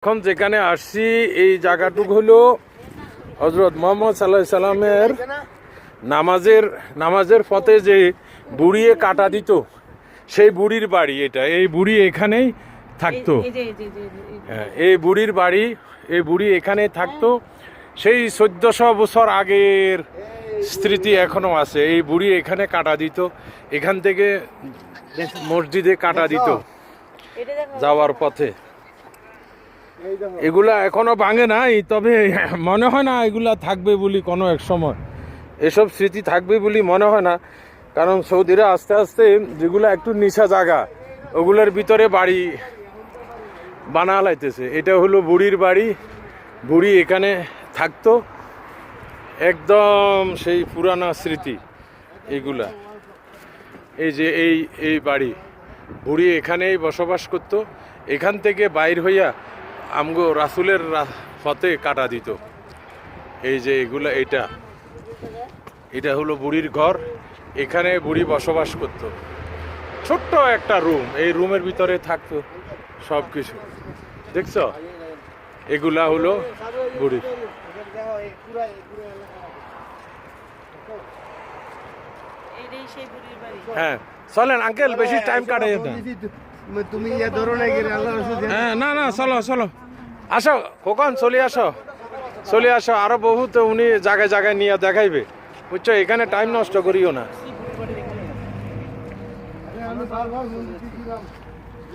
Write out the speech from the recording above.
এখন যেখানে আসছি এই জায়গাটুকু হলো হযরত মুহাম্মদ সাল্লাল্লাহু আলাইহি সাল্লামের নামাজের পথে যে বুড়িয়ে কাটা দিত সেই বুড়ির বাড়ি এটা। এই বুড়ি এখানেই থাকতো। এই বুড়ির বাড়ি, এই বুড়ি এখানে থাকতো। সেই 1400 বছর আগের স্মৃতি এখনো আছে। এই বুড়ি এখানে কাটা দিত, এখান থেকে মসজিদে কাটা দিত যাওয়ার পথে। এগুলা এখনো ভাঙে নাই, তবে মনে হয় না এগুলা থাকবে বলি কোনো এক সময়, এসব স্মৃতি থাকবে বলি মনে হয় না। কারণ সৌদিরা আস্তে আস্তে যেগুলো একটু নিচা জায়গা ওগুলোর ভিতরে বাড়ি বানা লাইতেছে। এটা হলো বুড়ির বাড়ি, বুড়ি এখানে থাকতো, একদম সেই পুরানা স্মৃতি এগুলা। এই যে এই বাড়ি, বুড়ি এখানেই বসবাস করত। এখান থেকে বাইর হইয়া আমগো রাসূলের পথে কাটা দিত। এই যে এগুলা, এটা হলো বুড়ির ঘর, এখানে বুড়ি বসবাস করত। ছোট্ট একটা রুম, এই রুমের ভিতরে থাকতো সব কিছু। দেখছো, এগুলা হলো বুড়ি। হ্যাঁ চলেন আঙ্কেল, বেশি টাইম কাটে না। তুমি ধরো না, হ্যাঁ না না, চলো চলো, আসো কখন, চলে আসো। আরো বহুত উনি জায়গায় জায়গায় নিয়ে দেখাইবে, বুঝছো? এখানে টাইম নষ্ট করিও না।